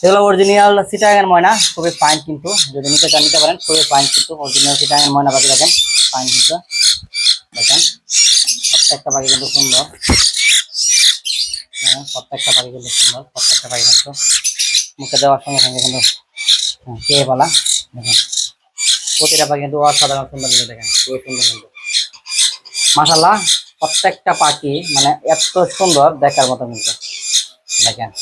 এগুলো অরিজিনাল চিটাগাং ময়না, খুবই ফাইন কিন্তু, যদি নিতে চান নিতে পারেন, খুবই ফাইন কিন্তু অরিজিনাল চিটাগাং ময়না পাখি দেখেন, ফাইন কিন্তু দেখেন প্রত্যেকটা পাখি কিন্তু সুন্দর, প্রত্যেকটা পাখি কিন্তু সুন্দর, প্রত্যেকটা পাখি কিন্তু মুখে দেওয়ার সঙ্গে সঙ্গে কিন্তু কে বলা দেখেন, প্রতিটা পাখি কিন্তু অসাধারণ সুন্দর কিন্তু দেখেন, খুবই সুন্দর কিন্তু মাশাআল্লাহ। প্রত্যেকটা পাখি মানে এত সুন্দর দেখার মতো কিন্তু দেখেন।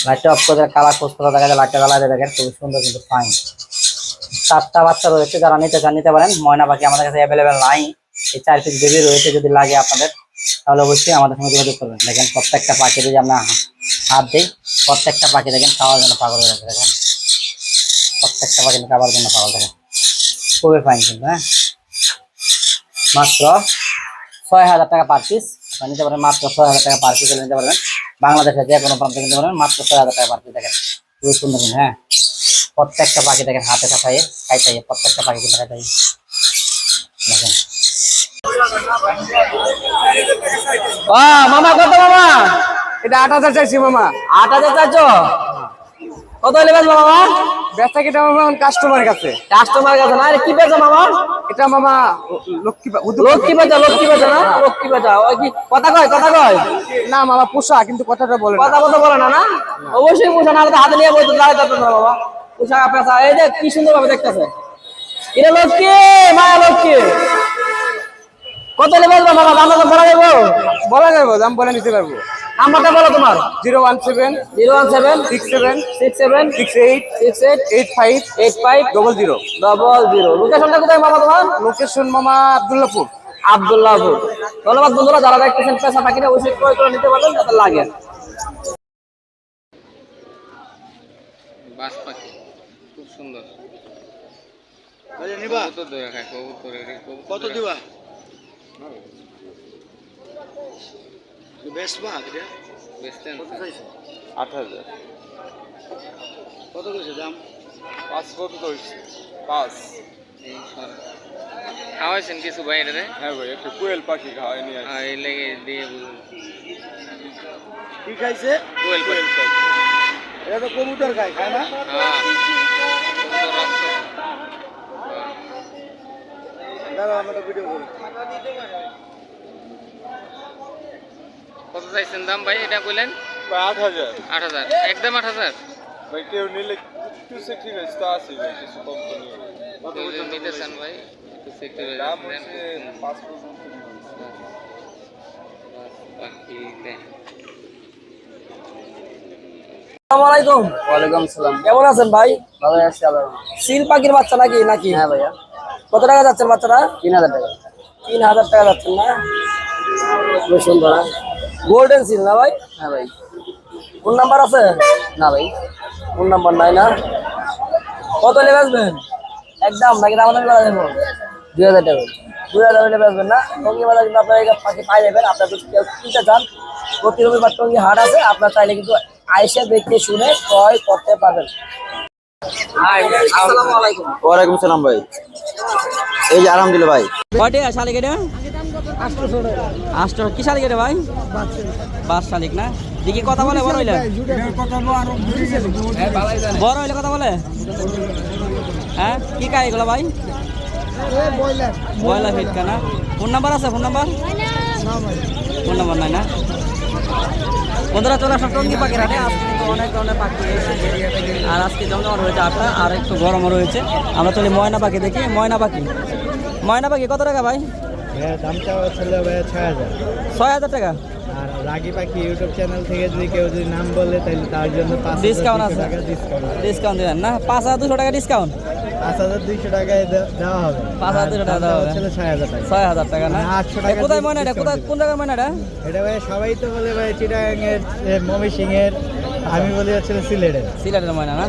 লাইটটা অফ করে কালার খোঁজ করা দেখা যায়, লাইটটা জ্বালাতে দেখেন, খুবই সুন্দর কিন্তু ফাইন। 4টা বাচ্চা রয়েছে, যারা নিতে চান নিতে পারেন। ময়না পাখি আমাদের কাছে অ্যাভেলেবেল নাই, এই 4 পিস বেবি রয়েছে, যদি লাগে আপনাদের তাহলে অবশ্যই আমাদের সঙ্গে যোগাযোগ করবেন। দেখেন প্রত্যেকটা পাখি যদি আমরা হাত দিই, প্রত্যেকটা পাখি দেখেন খাওয়ার জন্য পাগল হয়ে যাচ্ছে, দেখেন প্রত্যেকটা পাখি খাবার জন্য পাগল দেখেন, খুবই ফাইন কিন্তু। হ্যাঁ, মাত্র 6,000 টাকা পার পিস আপনারা নিতে পারেন, মাত্র 6,000 টাকা পার পিস নিতে পারবেন। বাংলাদেশে যে কোনো প্রান্তে নিতে পারবেন, মাত্র 6,000 টাকা পার পিস দেখেন, খুবই সুন্দর কিন্তু। হ্যাঁ, প্রত্যেকটা পাখি দেখেন হাতে খাইয়ে খাইতে, প্রত্যেকটা পাখি কিন্তু খাইতে দেখেন। মামা কত মামা? এটা 8,000 চাইছি মামা। 8,000 চাইছো? কত হলে বেচবো মামা? বেচা কিটা মামা কাস্টমার কাছে। কাস্টমার কাছে না? কি বেচো মামা? এটা মামা লক্ষ্মী লক্ষ্মী বেচা, লক্ষ্মী বেচা না? লক্ষ্মী বেচা। ওই কি কথা কয়, কথা কয় না মামা, পোষা কিন্তু কথাটা বলে না। কথা বলতে বলে না? না অবশ্যই পোষা, না হাতে নিয়ে বলতে দাঁড়াতে পারবে না বাবা। পোষা পেশা এই যে কি সুন্দর ভাবে দেখতেছে, এটা লক্ষ্মী মায়া লক্ষ্মী। কত হলে বেচবো মামা? দাম তো বলা যাবো? বলা যাবো, দাম বলে নিতে পারবো। নাম্বারটা বলো তোমার। 017 017 67 67 68 68 85 85 00। লোকেশনটা কোথায় মামা তোমার? লোকেশন মামা আব্দুল্লাহপুর। আব্দুল্লাহপুর। ধন্যবাদ বন্ধুরা, যারা দেখতেছেন পেশা পাখিটা অবশ্যই ক্রয় করে নিতে পারবেন, যাদের লাগে। বাস পাখি খুব সুন্দর। কত দিবা? বেচবা? বেচতেন 8,000। কত কইছে দাম? 5 কত কইছে? 5। এই সর খাওয়াইছেন কিছু ভাই এটা? হ্যাঁ ভাই, একটা কোয়েল পাখি খাওয়াই নিয়ে আসি। এই লেগে দিয়ে বুঝুন কি খাইছে? কোয়েল পাখি। এটা তো কবুতর খায়, খায় না? হ্যাঁ, দাঁড়াও আমরা ভিডিও করি। কত চাইছেন দাম ভাই এটা কইলেন? 8,000। 8,000 একদম 8,000। ভাই কেউ নিলে একটু সেক্রিফাইস তো আছে ভাই, কিছু কম তো নিয়ে। কেউ যদি নিতে চান ভাই একটু সেক্টরে দাম দেন। হচ্ছে 5 পর্যন্ত নিয়ে। পাখি দেন। আসসালামু আলাইকুম। ওয়ালাইকুম সালাম। কেমন আছেন ভাই? ভালো আছি আবার। সিল পাখির বাচ্চা নাকি? নাকি হ্যাঁ ভাইয়া, কত টাকা যাচ্ছেন বাচ্চাটা? 3,000 টাকা। 3,000 টাকা যাচ্ছেন না? খুব সুন্দর। গোল্ডেন সিল না ভাই? হ্যাঁ ভাই। ফোন নাম্বার আছে? না ভাই, ফোন নাম্বার নাই না? কত হলে বেচবেন? একদম নাকি দামাদামি করা যাবে? 2,000 টাকা। 2,000 হলে বেচবেন না? টঙ্গি বাজার কিন্তু আপনার এই পাখি পাই যাবেন। আপনার যদি কেউ কিনতে চান, প্রতি রবিবার টঙ্গি হাট আছে, আপনার চাইলে কিন্তু আইসে দেখে শুনে ক্রয় করতে পারবেন। আসসালামু আলাইকুম। ওয়ালাইকুম সালাম ভাই। এই যে আলহামদুলিল্লাহ ভাই। কয়টা শালিক এটা? 800 কি শালিক এটা ভাই? বাস শালিক না? দেখি কথা বলে বড় হইলে? বড় হইলে কথা বলে? হ্যাঁ, কি কাজ এগুলো ভাই? বয়লা ফিটকা না? ফোন নাম্বার আছে? Phone number? ফোন নাম্বার নাই না? বন্ধুরা চলে আসা টঙ্গি পাখির হাটে। আজকে কিন্তু অনেক ধরনের পাখি রয়েছে, আর আজকে জমজমাট রয়েছে আটটা, আর একটু গরমও রয়েছে। আমরা চলি ময়না পাখি দেখি। ময়না পাখি, ময়না পাখি কত টাকা ভাই? দামটা ছিল ভাই 6,000। 6,000 টাকা। আর রাগি পাখি ইউটিউব চ্যানেল থেকে যদি কেউ যদি নাম বলে তাহলে তার জন্য ডিসকাউন্ট আছে? ডিসকাউন্ট ডিসকাউন্ট দেবেন না? 5,200 টাকা ডিসকাউন্ট? 5,200 টাকায় দেওয়া হবে। 5,200 টাকা দেওয়া হবে। 6,000 টাকা। 6,000 টাকা না? 800 টাকা কোথায় ময়না এটা? কোথায়, কোন জায়গায় ময়না এটা? এটা ভাই সবাই তো বলে ভাই চিটাগাং এর, ময়মনসিংহ এর, আমি বলি হচ্ছে সিলেটের। সিলেটের ময়না না?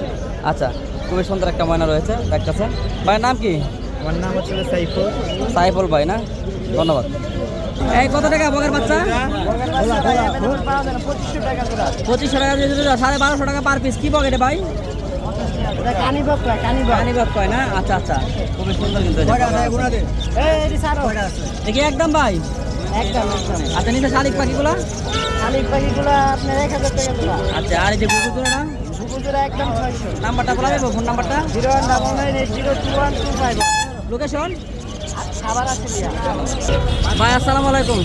আচ্ছা, খুবই সুন্দর একটা ময়না রয়েছে দেখতেছেন। ভাইয়ের নাম কি? আমার নাম হচ্ছে সাইফুল। সাইফুল ভাই না? ধন্যবাদ। এই কত টাকা বগের বাচ্চা? 2500 টাকা দিয়ে দিল। 1250 টাকা পার পিস। কি বগ এটা ভাই? কানিবাগ কয় না? আচ্ছা আচ্ছা, খুবই সুন্দর কিন্তু এটা। দেখি একদম ভাই একদম একদম। আচ্ছা নিচে শালিক পাখিগুলো? শালিক পাখিগুলো আপনার 1000 টাকা জোড়া। আচ্ছা আর এই যে গুগুজোড়াটা? গুগুজোড়া একদম 600। নাম্বারটা বলা যাবে, ফোন নাম্বারটা? 01998021251। লোকেশন? খাবার আছে দিয়া। ভাই আসসালামু আলাইকুম।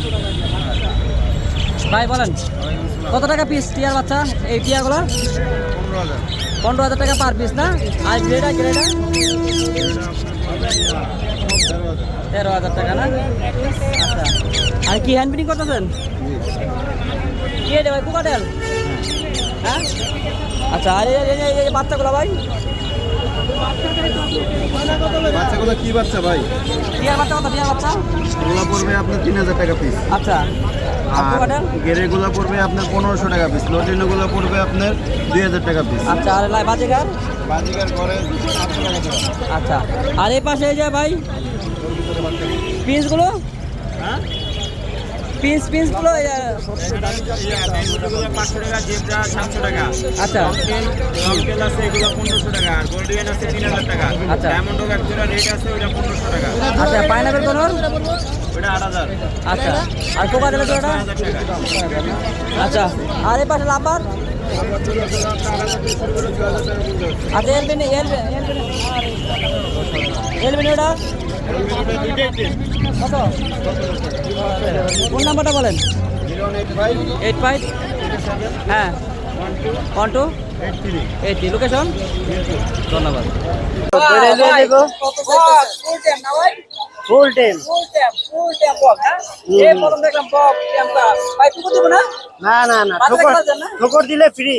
ভাই বলেন কত টাকা পিস টিয়ার বাচ্চা এই টিয়াগুলো? 15,000 টাকা পার পিস না? আর গ্রেডা 13,000 টাকা না? আচ্ছা আর কি হ্যান্ড ফিডিং করতেছেন? কি এটা ভাই কোকাটেল? হ্যাঁ আচ্ছা আর এই বাচ্চাগুলো ভাই? বাচ্চাগুলো কি বাচ্চা ভাই? টিয়ার বাচ্চা কত টিয়ার বাচ্চা? এগুলো পড়বে আপনার 3000 টাকা পিস। আচ্ছা আর আর কোকাটেল? গেরেগুলো পড়বে আপনার 1500 টাকা পিস। লটিনোগুলো পড়বে আপনার 2000 টাকা পিস। আচ্ছা আর লাই বাজিকার? বাজিকার করে 700 টাকা জোড়া। আচ্ছা আর এই পাশে এই যে ভাই পিসগুলো? হ্যাঁ পিসগুলো 500 টাকা, জেব্রা 700 টাকা। আচ্ছা লংটেল আছে এগুলো 1500 টাকা, আর গোল্ডিয়ান আছে 3000 টাকা। আচ্ছা। ডায়মন্ড এক জোড়া রেট আছে ওটা 1500 টাকা। আচ্ছা পাইনাপেল কোন? ওটা 8000। আচ্টা আর কোকাটেলের জোড়াটা? 1000 টাকা। আচ্ছা আর এই পাশে লাম্বার? আচ্ছা এলবিনি ওটা কত? ফোন নাম্বারটা বলেন। 85 হ্যাঁ 1283 লোকেশন? ধন্যবাদ। ফুল টেম। না না না, ঠোকর দিলে ফ্রি।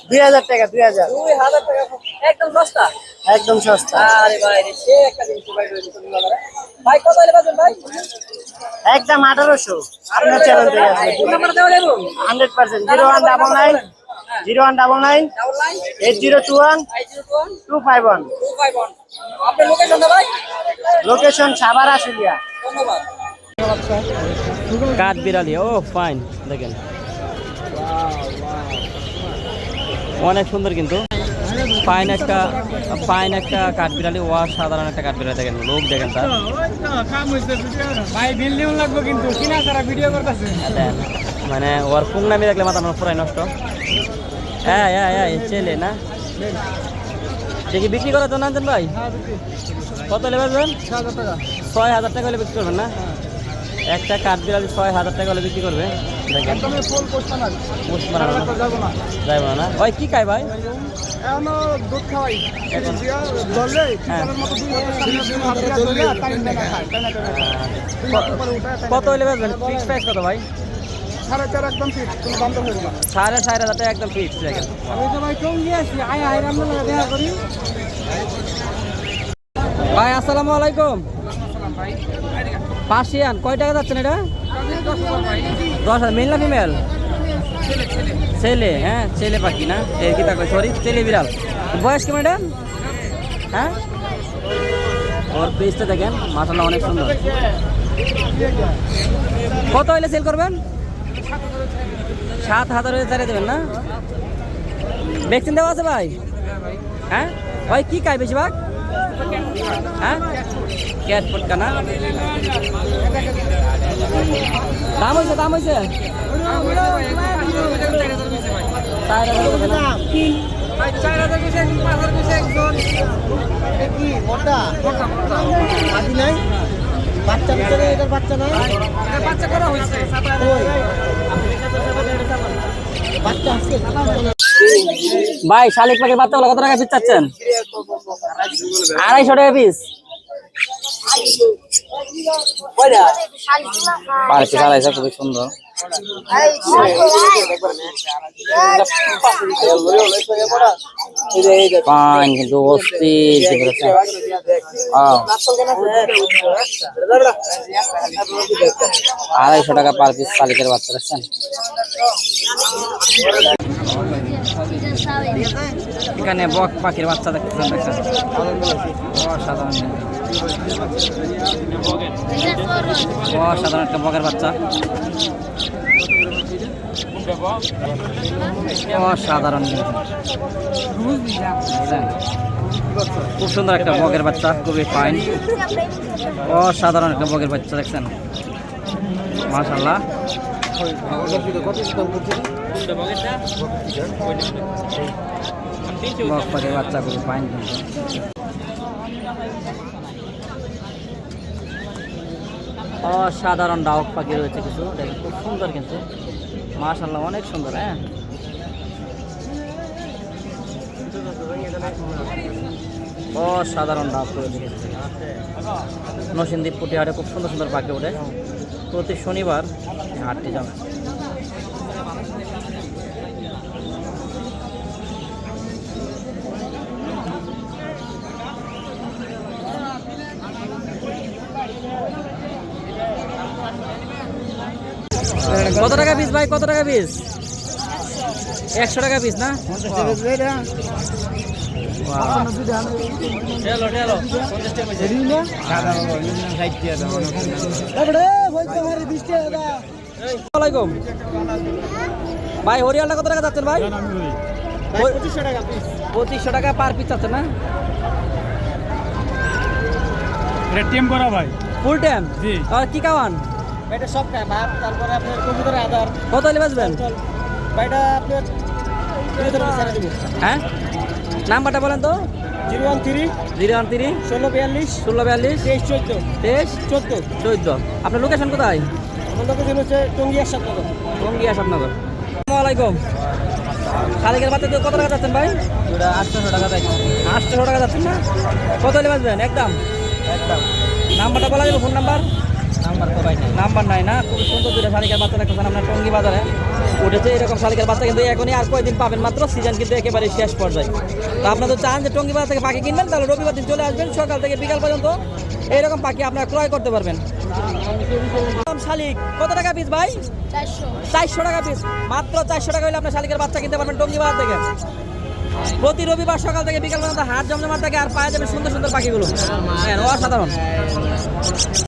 2000 টাকা 2000। একদম সস্তা। একদম সস্তা। আরে ভাই রে সে একটা জিনিস ভাই কত হলে বাজেন ভাই? একদম 1800। আপনার চ্যানেল থেকে আছে। ফোন নাম্বার দেওয়া যাবে? 100%। 0199 8021 251। আপনার লোকেশনটা ভাই? লোকেশন সাভার আশুলিয়া। ধন্যবাদ। কাঠ বিড়ালি, ও ফাইন দেখেন অনেক সুন্দর কিন্তু ফাইন একটা কাঠ বিড়ালি, সাধারণ একটা কাঠ বিড়ালি দেখেন, লোক দেখেন তার ভাই বিল্ডিং লাগবে কিন্তু কিনা সারা ভিডিও করতেছে। মানে ওর পুং নামে দেখলে মাথা আমার পুরাই নষ্ট। হ্যাঁ হ্যাঁ হ্যাঁ ছেলে না দেখি বিক্রি করার জন্য আনছেন ভাই? কত হলে বেচবেন? 6000 টাকা হলে বিক্রি করবেন না? একটা কাঠ বিড়ালি 6000 টাকা হলে বিক্রি করবে দেখেন। যাইব না ওই কি খায় ভাই? দুধ খাওয়াই এখন কত হলে বেচবেন? ফিক্স প্রাইস কত ভাই? 4.5 একদম ফিক্স, কোনো দাম দর হইব না। 4,500 টাকা একদম ফিক্স দেখেন। আমি তো ভাই কম দিয়েছি, আয় আয় আমরা দেখা করি। ভাই আসসালামু আলাইকুম। পার্সিয়ান কয় টাকা যাচ্ছেন এটা? 10,000। মেল না ফিমেল? ছেলে, হ্যাঁ ছেলে পাখি না এই কি থাকবে, সরি ছেলে বিড়াল। বয়স কেমন এটা? হ্যাঁ ওর পিসটা দেখেন মাশাআল্লাহ অনেক সুন্দর। কত হইলে সেল করবেন? 7,000 হয়ে ছেড়ে দেবেন না? ভ্যাকসিন দেওয়া আছে ভাই? হ্যাঁ ভাই কি খায় বেশিরভাগ? হ্যাঁ ক্যাট ফুটকা না? দাম হয়েছে 4,000 বাচ্চা ভিতরে এটার বাচ্চা নাই? বাচ্চা করা হয়েছে বাচ্চা আছে। ভাই শালিক পাখির বাচ্চাগুলো কত টাকা পিস চাচ্ছেন? 250 টাকা পিস। পার পিস 250, খুবই সুন্দর। ফাইন কিন্তু অস্থির 250 টাকা পার পিস শালিকের বাচ্চা দেখছেন। এখানে বক পাখির বাচ্চা দেখতেছেন অসাধারণ একটা বকের বাচ্চা, অসাধারণ। খুব সুন্দর একটা বগের বাচ্চা, খুবই ফাইন, অসাধারণ একটা বগের বাচ্চা দেখছেন, মাশাআল্লাহ। বক পাখির বাচ্চা খুবই ফাইন কিন্তু। অসাধারণ ডাউক পাখি রয়েছে কিছু, দেখেন খুব সুন্দর কিন্তু, মাশাআল্লাহ অনেক সুন্দর। হ্যাঁ, অসাধারণ ডাউক রয়েছে কিছু। নরসিংদীপ পুটিহাটে খুব সুন্দর সুন্দর পাখি ওঠে, প্রতি শনিবার এই হাটটি জমে। কত টাকা পিস ভাই, কত টাকা পিস? 100 টাকা পিস না? আসসালামাইকুম ভাই, হরিয়ালটা কত টাকা যাচ্ছেন ভাই? 2500 টাকা পার পিস যাচ্ছে না? টিম করা ভাই, ফুল টাইম? জি। আর কি খাওয়ান? এটা সব খায় ভাত, তারপরে আপনার কবুতরের আদার, কত হলে বেচবেন? ভাইটা আপনার হ্যাঁ, নাম্বারটা বলেন তো। 013 013 1642 1642 23 23 14 14। আপনার লোকেশন কোথায়? আমার লোকেশন হচ্ছে টঙ্গী আশাদনগর। টঙ্গী আসাদনগর। আসসালামু আলাইকুম। শালিকের বাচ্চা কত টাকা যাচ্ছেন ভাই? 800 টাকা দেয়। 800 টাকা যাচ্ছেন না? কত হলে বেচবেন? একদম একদম নাম্বারটা বলা যাবে, ফোন নাম্বার? নাম্বার তো ভাই নাম্বার নাই না? খুব সুন্দর দুটো শালিকের বাচ্চা দেখতেছেন আপনার টঙ্গী বাজারে উঠেছে এরকম শালিকের বাচ্চা, কিন্তু এখনই আর কয়দিন পাবেন মাত্র, সিজন কিন্তু একেবারে শেষ পর্যায়ে। তো আপনারা তো চান যে টঙ্গী বাজার থেকে পাখি কিনবেন, তাহলে রবিবার দিন চলে আসবেন, সকাল থেকে বিকাল পর্যন্ত এইরকম পাখি আপনারা ক্রয় করতে পারবেন। শালিক কত টাকা পিস ভাই? 400 টাকা পিস, মাত্র 400 টাকা হলে আপনার শালিকের বাচ্চা কিনতে পারবেন টঙ্গী বাজার থেকে। প্রতি রবিবার সকাল থেকে বিকাল পর্যন্ত হাট জমজমাট থাকে, আর পাওয়া যাবে সুন্দর সুন্দর পাখিগুলো, অসাধারণ।